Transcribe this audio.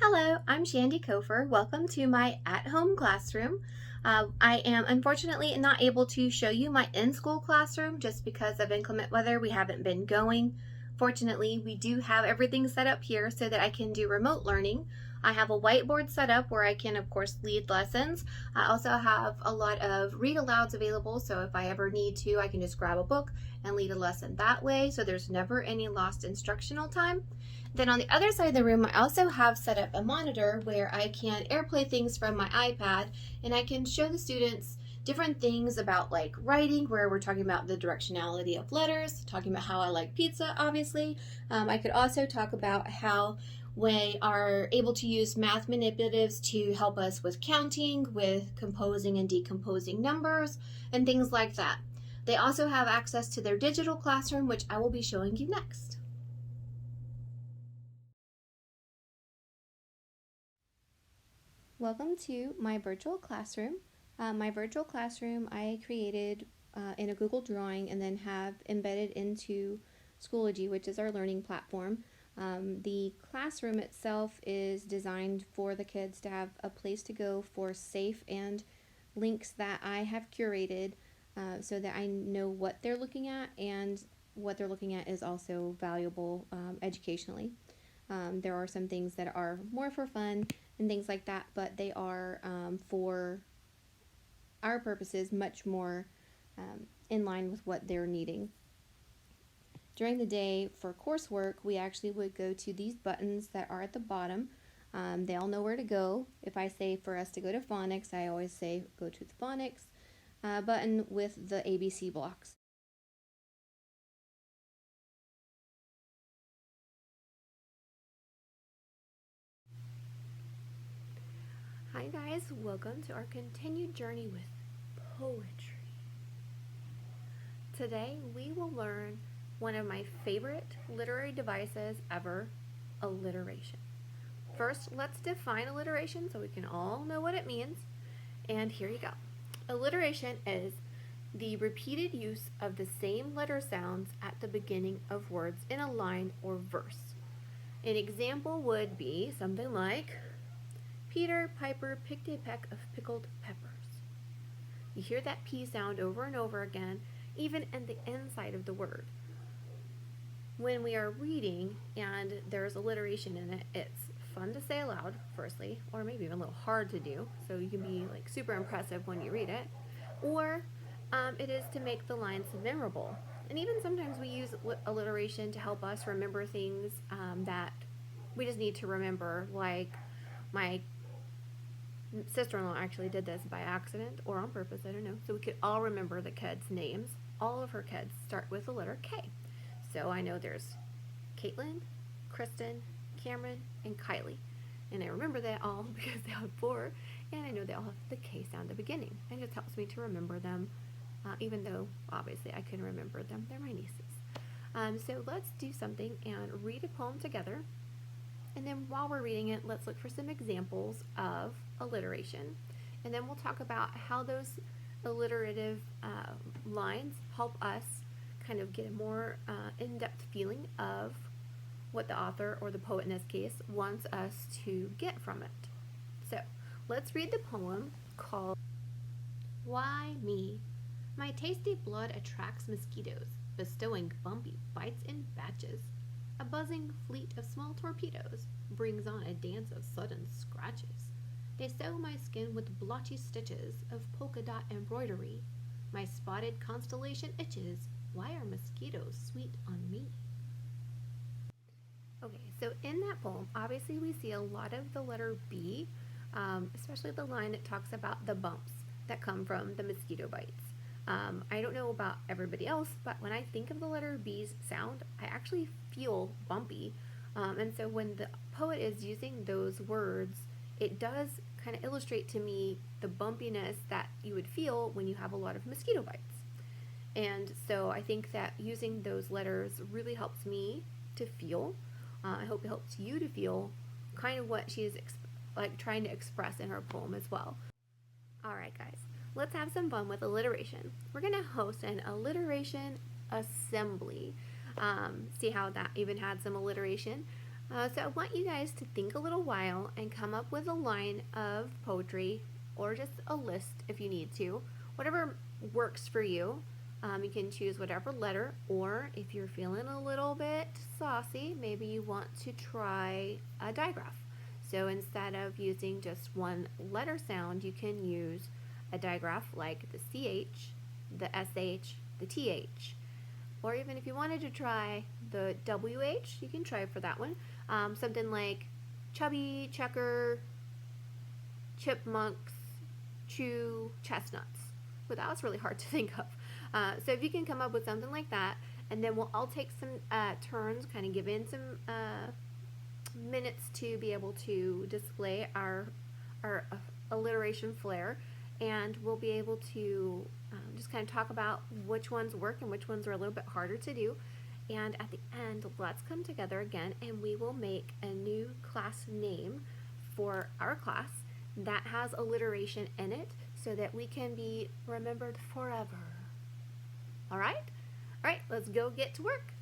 Hello, I'm Shandy Copher. Welcome to my at-home classroom. I am unfortunately not able to show you my in-school classroom just because of inclement weather. We haven't been going. Fortunately, we do have everything set up here so that I can do remote learning. I have a whiteboard set up where I can, of course, lead lessons. I also have a lot of read alouds available, so if I ever need to, I can just grab a book and lead a lesson that way, so there's never any lost instructional time. Then on the other side of the room, I also have set up a monitor where I can airplay things from my iPad and I can show the students different things about like writing, where we're talking about the directionality of letters, talking about how I like pizza, obviously. I could also talk about how we are able to use math manipulatives to help us with counting, with composing and decomposing numbers, and things like that. They also have access to their digital classroom, which I will be showing you next. Welcome to my virtual classroom. My virtual classroom I created in a Google Drawing and then have embedded into Schoology, which is our learning platform. The classroom itself is designed for the kids to have a place to go for safe and links that I have curated so that I know what they're looking at, and what they're looking at is also valuable educationally. There are some things that are more for fun and things like that, but they are for our purposes much more in line with what they're needing. During the day for coursework, we actually would go to these buttons that are at the bottom. They all know where to go. If I say for us to go to phonics, I always say go to the phonics button with the ABC blocks. Hi guys, welcome to our continued journey with poetry. Today we will learn one of my favorite literary devices ever, alliteration. First, let's define alliteration so we can all know what it means. And here you go. Alliteration is the repeated use of the same letter sounds at the beginning of words in a line or verse. An example would be something like, Peter Piper picked a peck of pickled peppers. You hear that P sound over and over again, even in the inside of the word. When we are reading and there's alliteration in it, it's fun to say aloud, firstly, or maybe even a little hard to do, so you can be like super impressive when you read it, or it is to make the lines memorable. And even sometimes we use alliteration to help us remember things that we just need to remember, like my sister-in-law actually did this by accident or on purpose, I don't know. So we could all remember the kids' names. All of her kids start with the letter K. So I know there's Caitlin, Kristen, Cameron, and Kylie. And I remember that all because they have 4, and I know they all have the K sound at the beginning. And it just helps me to remember them, even though obviously I couldn't remember them. They're my nieces. So let's do something and read a poem together. And then while we're reading it, let's look for some examples of alliteration. And then we'll talk about how those alliterative lines help us kind of get a more in-depth feeling of what the author, or the poet in this case, wants us to get from it. So let's read the poem called Why Me? My tasty blood attracts mosquitoes, bestowing bumpy bites in batches. A buzzing fleet of small torpedoes brings on a dance of sudden scratches. They sew my skin with blotchy stitches of polka dot embroidery. My spotted constellation itches. Why are mosquitoes sweet on me? Okay, so in that poem, obviously we see a lot of the letter B, especially the line that talks about the bumps that come from the mosquito bites. I don't know about everybody else, but when I think of the letter B's sound, I actually feel bumpy. And so when the poet is using those words, it does kind of illustrate to me the bumpiness that you would feel when you have a lot of mosquito bites. And so I think that using those letters really helps me to feel. I hope it helps you to feel kind of what she's trying to express in her poem as well. All right, guys. Let's have some fun with alliteration. We're going to host an alliteration assembly. See how that even had some alliteration. So I want you guys to think a little while and come up with a line of poetry or just a list if you need to. Whatever works for you. You can choose whatever letter, or if you're feeling a little bit saucy, maybe you want to try a digraph. So instead of using just one letter sound, you can use a digraph like the CH, the SH, the TH. Or even if you wanted to try the WH, you can try for that one. Something like chubby, checker, chipmunks, chew, chestnuts. Well, that was really hard to think of. So if you can come up with something like that, and then we'll all take some turns, kind of give in some minutes to be able to display our alliteration flair, and we'll be able to just kind of talk about which ones work and which ones are a little bit harder to do. And at the end, let's come together again and we will make a new class name for our class that has alliteration in it so that we can be remembered forever. All right? All right, let's go get to work.